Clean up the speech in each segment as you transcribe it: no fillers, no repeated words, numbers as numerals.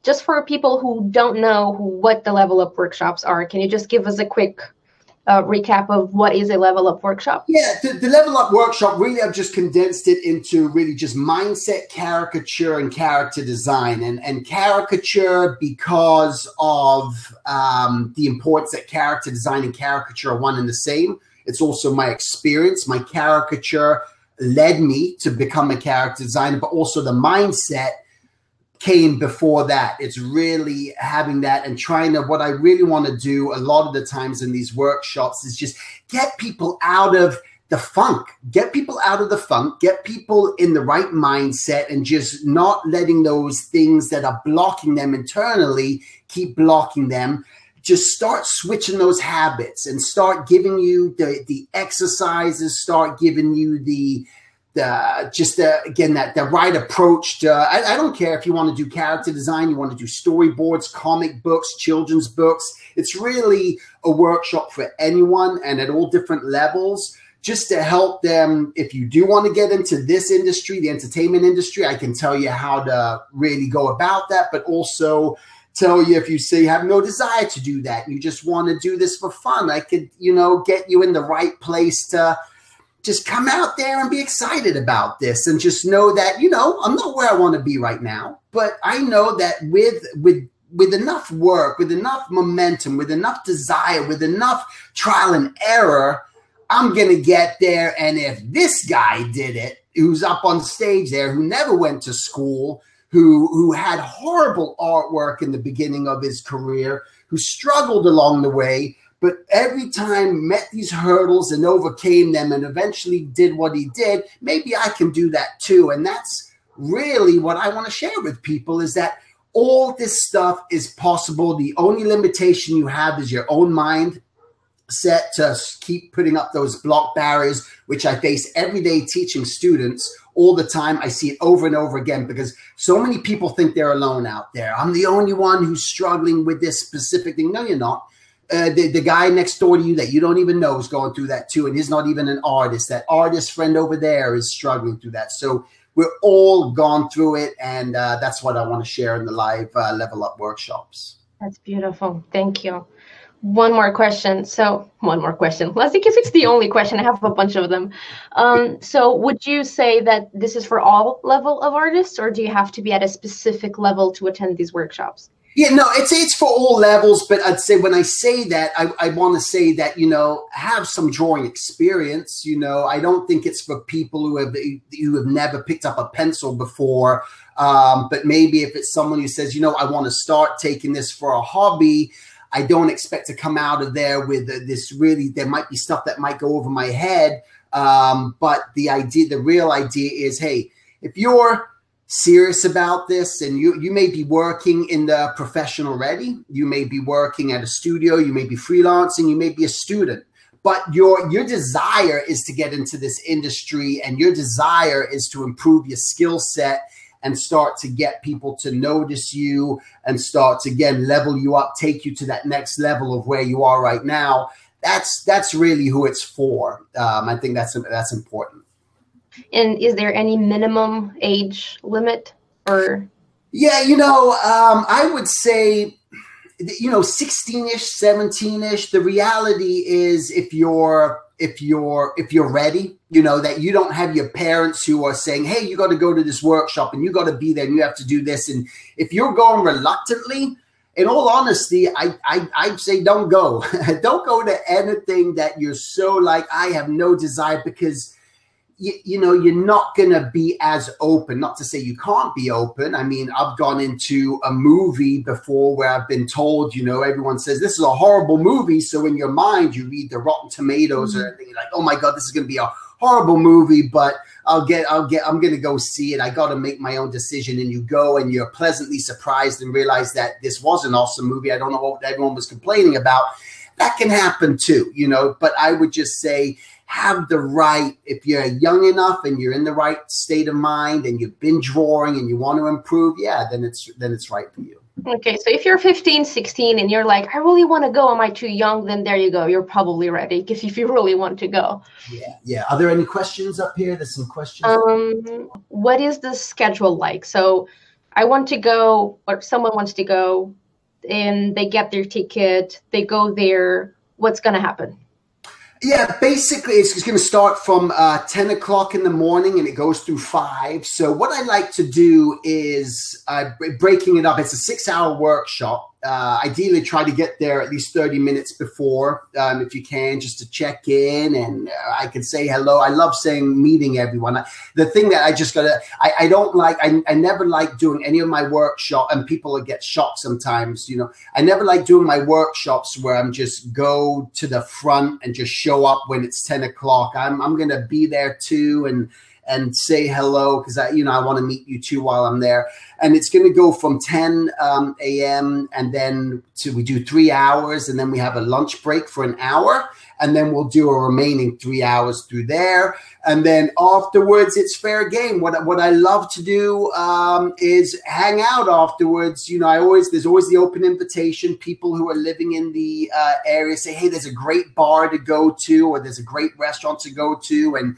just for people who don't know what the level up workshops are, can you just give us a quick recap of what is a level up workshop? Yeah, the level up workshop, really, I've just condensed it into really just mindset, caricature, and character design. And caricature because of the importance that character design and caricature are one and the same. It's also my experience. My caricature led me to become a character designer, but also the mindset came before that. It's really having that and trying to, what I really want to do a lot of the times in these workshops is just get people out of the funk, get people in the right mindset and just not letting those things that are blocking them internally keep blocking them. Just start switching those habits and start giving you the exercises, start giving you the right approach to, I don't care if you want to do character design, you want to do storyboards, comic books, children's books. It's really a workshop for anyone and at all different levels, just to help them. If you do want to get into this industry, the entertainment industry, I can tell you how to really go about that, but also tell you if you say you have no desire to do that, you just want to do this for fun, I could, get you in the right place to just come out there and be excited about this and just know that, I'm not where I want to be right now, but I know that with enough work, with enough momentum, with enough desire, with enough trial and error, I'm going to get there. And if this guy did it, who's up on stage there, who never went to school, who had horrible artwork in the beginning of his career, who struggled along the way, but every time met these hurdles and overcame them and eventually did what he did, maybe I can do that too. And that's really what I want to share with people, is that all this stuff is possible. The only limitation you have is your own mind set to keep putting up those block barriers, which I face every day teaching students all the time. I see it over and over again because so many people think they're alone out there. I'm the only one who's struggling with this specific thing. No, you're not. The guy next door to you that you don't even know is going through that too, and he's not even an artist. That artist friend over there is struggling through that. So we're all gone through it, and that's what I want to share in the live Level Up workshops. That's beautiful. Thank you. One more question. Let's see if it's the only question. I have a bunch of them. So would you say that this is for all level of artists, or do you have to be at a specific level to attend these workshops? Yeah, no, it's for all levels, but I'd say when I say that, I want to say that, have some drawing experience. I don't think it's for people who have never picked up a pencil before. But maybe if it's someone who says, I want to start taking this for a hobby, I don't expect to come out of there with this really, there might be stuff that might go over my head. But the real idea is, hey, if you're serious about this and you may be working in the profession already, you may be working at a studio, you may be freelancing, you may be a student, but your desire is to get into this industry and your desire is to improve your skill set and start to get people to notice you and start to, again, level you up, take you to that next level of where you are right now. That's really who it's for. I think that's important. And is there any minimum age limit or? Yeah, I would say, 16-ish, 17-ish. The reality is if you're ready, that you don't have your parents who are saying, hey, you got to go to this workshop and you got to be there and you have to do this. And if you're going reluctantly, in all honesty, I'd say don't go. Don't go to anything that you're so like, I have no desire, because you're not going to be as open. Not to say you can't be open. I mean, I've gone into a movie before where I've been told, everyone says this is a horrible movie. So in your mind, you read the Rotten Tomatoes or anything, you're like, oh my God, this is going to be a horrible movie, but I'm going to go see it. I got to make my own decision. And you go and you're pleasantly surprised and realize that this was an awesome movie. I don't know what everyone was complaining about. That can happen too, but I would just say, have the right, if you're young enough and you're in the right state of mind and you've been drawing and you want to improve, then it's right for you. Okay, so if you're 15, 16 and you're like, I really want to go, am I too young? Then there you go. You're probably ready if you really want to go. Yeah. Are there any questions up here? There's some questions. What is the schedule like? So I want to go, or someone wants to go, and they get their ticket, they go there, what's going to happen? Yeah, basically, it's going to start from 10 o'clock in the morning and it goes through 5. So what I like to do is breaking it up. It's a 6-hour workshop. Ideally, try to get there at least 30 minutes before, if you can, just to check in. And I can say hello. I love meeting everyone. The thing that I don't like, I never like doing any of my workshop, and people get shocked sometimes, I never like doing my workshops where I'm just go to the front and just show up when it's 10 o'clock. I'm going to be there too. And say hello because I want to meet you too while I'm there. And it's going to go from 10 a.m. and then we do 3 hours, and then we have a lunch break for an hour, and then we'll do a remaining 3 hours through there. And then afterwards, it's fair game. What I love to do is hang out afterwards. There's always the open invitation. People who are living in the area say, hey, there's a great bar to go to, or there's a great restaurant to go to, and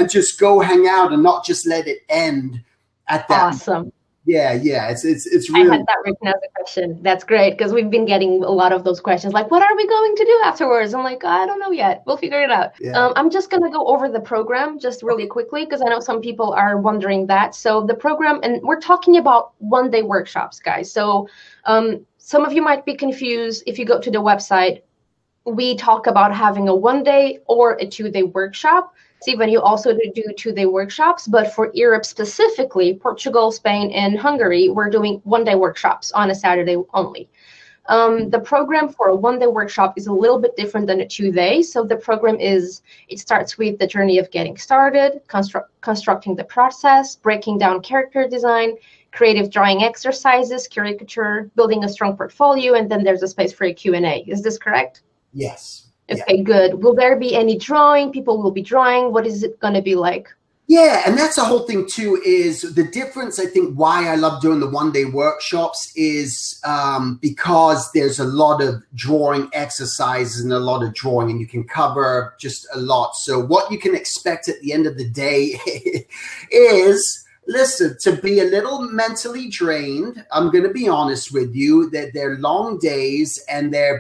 just go hang out and not just let it end at that. Awesome. Yeah. It's really. I had that written as a question. That's great, because we've been getting a lot of those questions, like, what are we going to do afterwards? I'm like, I don't know yet. We'll figure it out. Yeah. I'm just going to go over the program just really quickly, because I know some people are wondering that. So the program, and we're talking about one-day workshops, guys. So some of you might be confused. If you go to the website, we talk about having a 1-day or a 2-day workshop. Stephen, you also do 2-day workshops, but for Europe specifically, Portugal, Spain, and Hungary, we're doing 1-day workshops on a Saturday only. The program for a 1-day workshop is a little bit different than a 2-day. So the program it starts with the journey of getting started, constructing the process, breaking down character design, creative drawing exercises, caricature, building a strong portfolio, and then there's a space for a Q&A. Is this correct? Yes. Okay, yeah. Good. Will there be any drawing? People will be drawing. What is it going to be like? Yeah, and that's the whole thing too, is the difference. I think why I love doing the 1-day workshops is because there's a lot of drawing exercises and a lot of drawing, and you can cover just a lot. So what you can expect at the end of the day is, listen, to be a little mentally drained. I'm going to be honest with you that they're long days,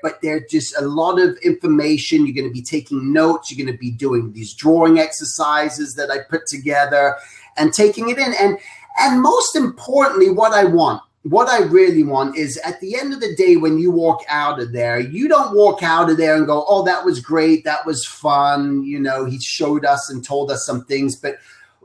but they're just a lot of information. You're going to be taking notes. You're going to be doing these drawing exercises that I put together and taking it in. And most importantly, what I really want is at the end of the day, when you walk out of there, you don't walk out of there and go, oh, that was great. That was fun. He showed us and told us some things, but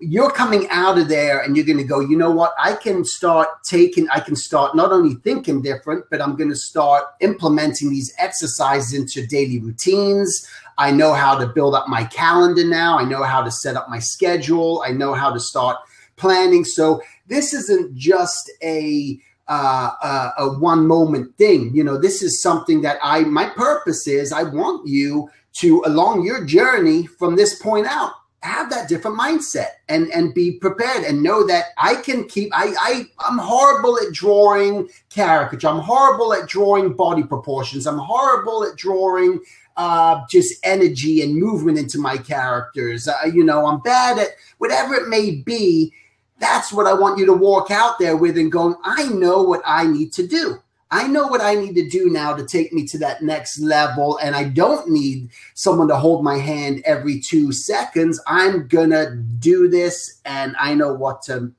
you're coming out of there and you're going to go, you know what? I can start not only thinking different, but I'm going to start implementing these exercises into daily routines. I know how to build up my calendar now. I know how to set up my schedule. I know how to start planning. So this isn't just a one moment thing. This is something that my purpose is I want you to, along your journey from this point out, have that different mindset and be prepared and know that I'm horrible at drawing caricature. I'm horrible at drawing body proportions. I'm horrible at drawing just energy and movement into my characters. I'm bad at whatever it may be. That's what I want you to walk out there with and going, I know what I need to do. I know what I need to do now to take me to that next level, and I don't need someone to hold my hand every 2 seconds. I'm going to do this, and I know what to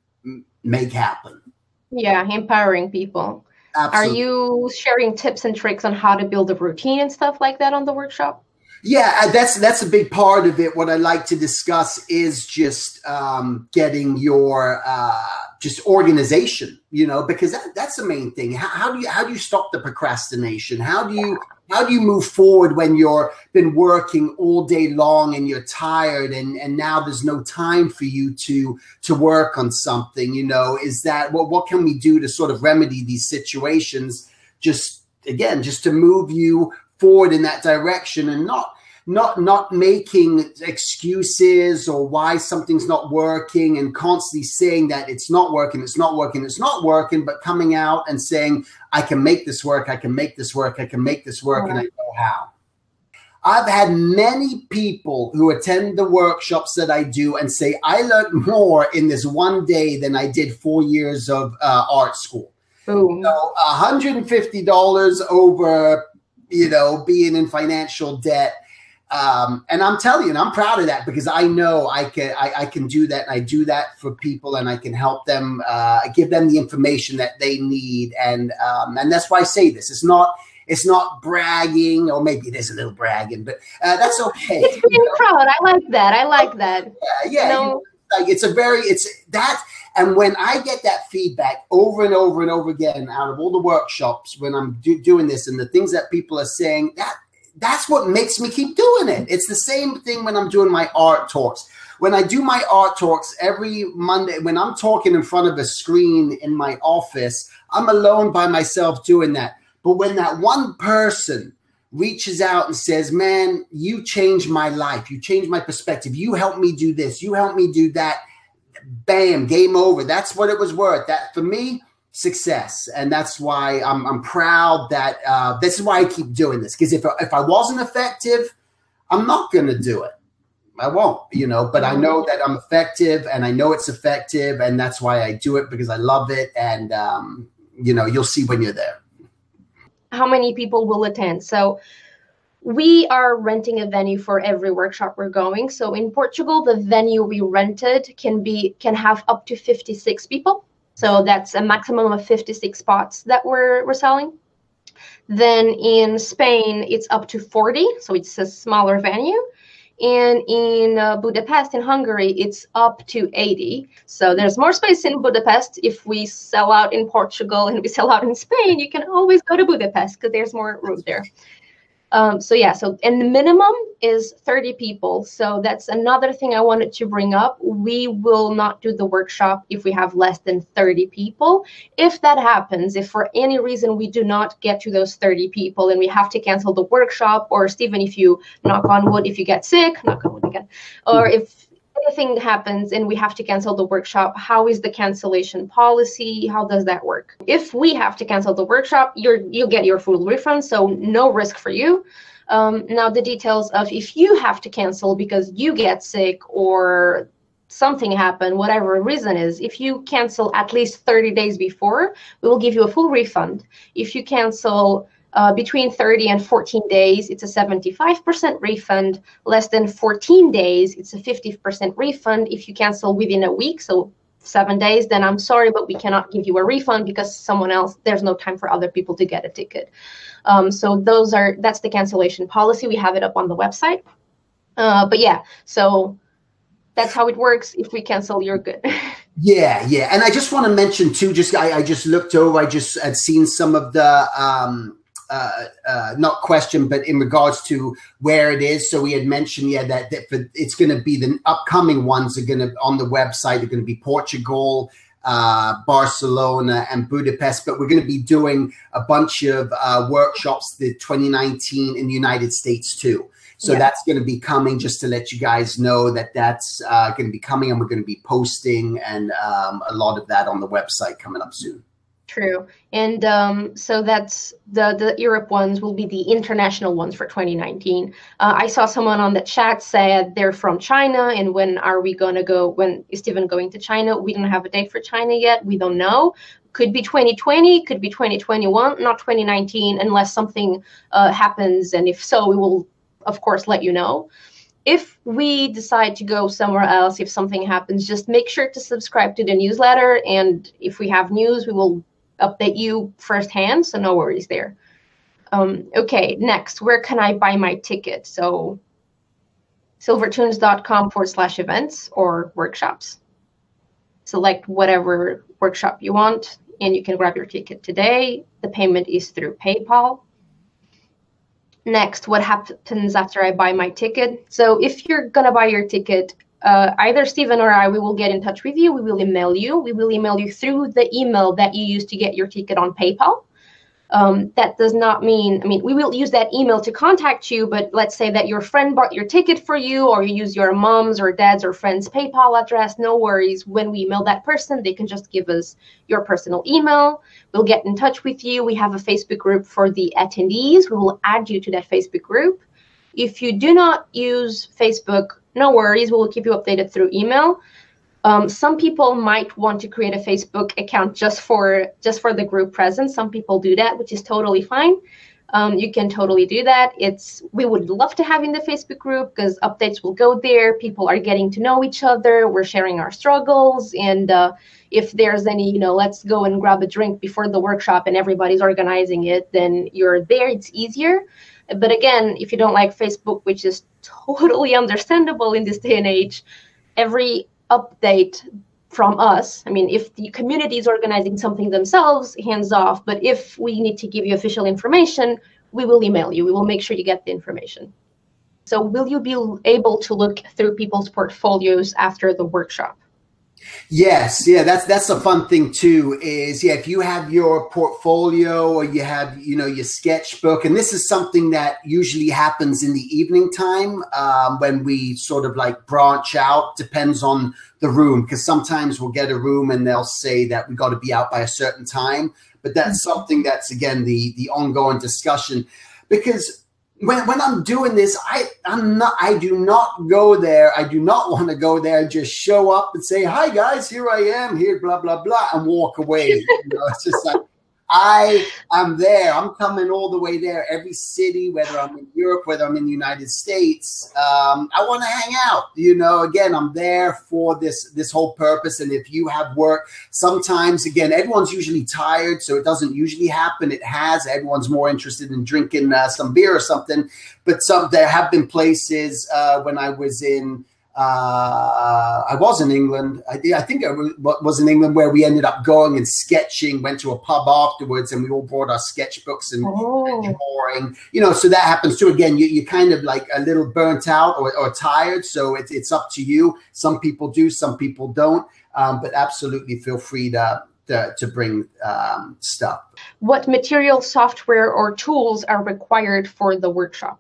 make happen. Yeah, empowering people. Absolutely. Are you sharing tips and tricks on how to build a routine and stuff like that on the workshop? Yeah, that's a big part of it. What I like to discuss is just getting your just organization, because that's the main thing. How do you stop the procrastination? How do you move forward when you've been working all day long and you're tired and now there's no time for you to work on something? Is that what can we do to sort of remedy these situations? Just to move you forward in that direction and not making excuses or why something's not working and constantly saying that it's not working, but coming out and saying, I can make this work, I can make this work, I can make this work, and I know how. I've had many people who attend the workshops that I do and say, I learned more in this one day than I did 4 years of art school. Boom. So $150 over, being in financial debt. And I'm telling you, and I'm proud of that, because I know I can do that. And I do that for people, and I can help them, give them the information that they need. And that's why I say this. It's not bragging, or maybe it is a little bragging, but that's okay. It's being proud. I like that. I like that. Yeah. Like it's that. And when I get that feedback over and over and over again out of all the workshops, when I'm doing this and the things that people are saying, that's what makes me keep doing it. It's the same thing when I'm doing my art talks. When I do my art talks every Monday, when I'm talking in front of a screen in my office, I'm alone by myself doing that. But when that one person reaches out and says, man, you changed my life. You changed my perspective. You helped me do this. You helped me do that. Bam, game over. That's what it was worth. That, for me, success. And that's why I'm proud that this is why I keep doing this. Because if I wasn't effective, I'm not going to do it. I won't, but I know that I'm effective, and I know it's effective. And that's why I do it, because I love it. And, you'll see when you're there. How many people will attend? So we are renting a venue for every workshop we're going. So in Portugal, the venue we rented can have up to 56 people. So that's a maximum of 56 spots that we're selling. Then in Spain, it's up to 40. So it's a smaller venue. And in Budapest, in Hungary, it's up to 80. So there's more space in Budapest. If we sell out in Portugal and we sell out in Spain, you can always go to Budapest because there's more room there. And the minimum is 30 people. So that's another thing I wanted to bring up. We will not do the workshop if we have less than 30 people. If that happens, if for any reason we do not get to those 30 people and we have to cancel the workshop, or Stephen, if you, knock on wood, if you get sick, knock on wood again, or if anything happens and we have to cancel the workshop, how is the cancellation policy? How does that work? If we have to cancel the workshop, you'll get your full refund, so no risk for you. Now the details of if you have to cancel because you get sick or something happened, whatever reason is, if you cancel at least 30 days before, we will give you a full refund. If you cancel between 30 and 14 days, it's a 75% refund. Less than 14 days, it's a 50% refund. If you cancel within a week, so 7 days, then I'm sorry, but we cannot give you a refund because someone else, there's no time for other people to get a ticket. So that's the cancellation policy. We have it up on the website. But yeah, so that's how it works. If we cancel, you're good. Yeah. And I just want to mention too, I just looked over, I just had seen some of the, not question, but in regards to where it is. So we had mentioned, that it's going to be the upcoming ones are going to on the website are going to be Portugal, Barcelona, and Budapest. But we're going to be doing a bunch of workshops, the 2019 in the United States too. So that's going to be coming, just to let you guys know that's going to be coming, and we're going to be posting and a lot of that on the website coming up soon. True. And so that's the Europe ones will be the international ones for 2019. I saw someone on the chat said they're from China, and when is Stephen going to China? We don't have a date for China yet. We don't know. Could be 2020, could be 2021, not 2019, unless something happens. And if so, we will, of course, let you know. If we decide to go somewhere else, if something happens, just make sure to subscribe to the newsletter. And if we have news, we will update you firsthand, so no worries there. Okay, next, where can I buy my ticket? So silvertunes.com/events or workshops. Select whatever workshop you want, and you can grab your ticket today. The payment is through PayPal. Next, what happens after I buy my ticket? So if you're gonna buy your ticket, either Stephen or I, we will get in touch with you. We will email you. We will email you through the email that you used to get your ticket on PayPal. That does not mean, we will use that email to contact you, but let's say that your friend bought your ticket for you, or you use your mom's or dad's or friend's PayPal address, no worries. When we email that person, they can just give us your personal email. We'll get in touch with you. We have a Facebook group for the attendees. We will add you to that Facebook group. If you do not use Facebook, no worries, we will keep you updated through email. Some people might want to create a Facebook account just for the group presence. Some people do that, which is totally fine. You can totally do that. We would love to have in the Facebook group because updates will go there. People are getting to know each other. We're sharing our struggles. And if there's any, let's go and grab a drink before the workshop and everybody's organizing it, then you're there. It's easier. But again, if you don't like Facebook, which is totally understandable in this day and age, every update from us, if the community is organizing something themselves, hands off. But if we need to give you official information, we will email you. We will make sure you get the information. So will you be able to look through people's portfolios after the workshop? Yes, yeah, that's a fun thing too. Is if you have your portfolio or you have your sketchbook, and this is something that usually happens in the evening time when we sort of like branch out. Depends on the room, because sometimes we'll get a room and they'll say that we got to be out by a certain time. But that's something that's again the ongoing discussion, because when I'm doing this, I do not go there. I do not want to go there and just show up and say, "Hi guys, here I am, here, blah, blah, blah," and walk away. It's just like, I'm there. I'm coming all the way there. Every city, whether I'm in Europe, whether I'm in the United States, I want to hang out. Again, I'm there for this whole purpose. And if you have work, sometimes, again, everyone's usually tired, so it doesn't usually happen. It has. Everyone's more interested in drinking some beer or something. But there have been places when I was in England. I think I was in England where we ended up going and sketching, went to a pub afterwards, and we all brought our sketchbooks and drawing. So that happens too. Again, you kind of like a little burnt out or tired. So it's up to you. Some people do, some people don't. But absolutely feel free to bring stuff. What material, software, or tools are required for the workshop?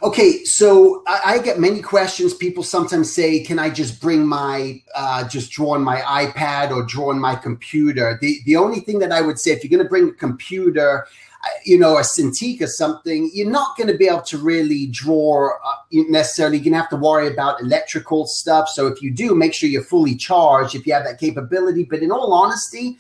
Okay, so I get many questions. People sometimes say, can I just bring just draw on my iPad or draw on my computer? The only thing that I would say, if you're going to bring a computer, a Cintiq or something, you're not going to be able to really draw necessarily. You're going to have to worry about electrical stuff. So if you do, make sure you're fully charged if you have that capability. But in all honesty,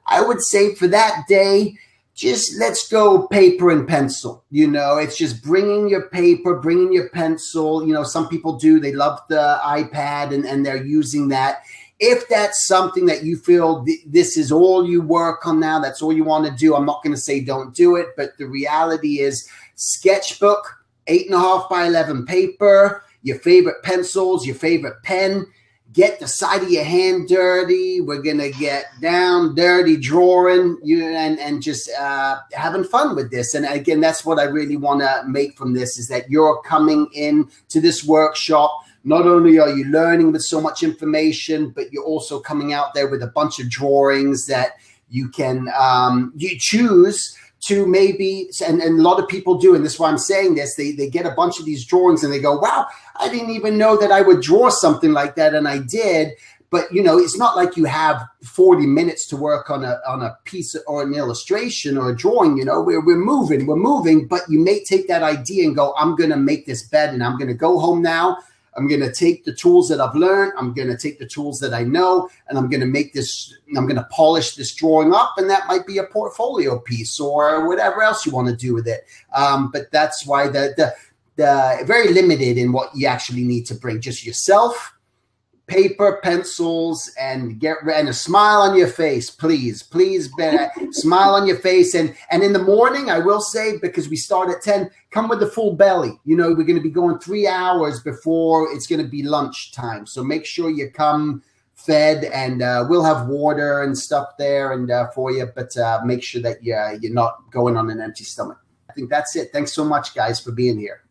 I would say for that day, just let's go paper and pencil. It's just bringing your paper, bringing your pencil. Some people do. They love the iPad and they're using that. If that's something that you feel this is all you work on now, that's all you want to do, I'm not going to say don't do it. But the reality is sketchbook, 8.5 by 11 paper, your favorite pencils, your favorite pen. Get the side of your hand dirty. We're going to get down dirty drawing and just having fun with this. And again, that's what I really want to make from this, is that you're coming in to this workshop. Not only are you learning with so much information, but you're also coming out there with a bunch of drawings that you can you choose to maybe, and a lot of people do, and this is why I'm saying this, they get a bunch of these drawings and they go, wow, I didn't even know that I would draw something like that, and I did. But, it's not like you have 40 minutes to work on a piece or an illustration or a drawing. We're moving, but you may take that idea and go, I'm going to make this bed, and I'm going to go home now. I'm going to take the tools that I've learned. I'm going to take the tools that I know, and I'm going to make this, I'm going to polish this drawing up, and that might be a portfolio piece or whatever else you want to do with it. But that's why the very limited in what you actually need to bring. Just yourself, paper, pencils, and a smile on your face, please smile on your face. And in the morning, I will say, because we start at 10, come with the full belly. We're going to be going 3 hours before it's going to be lunchtime. So make sure you come fed, and we'll have water and stuff there and for you. But make sure that you're not going on an empty stomach. I think that's it. Thanks so much, guys, for being here.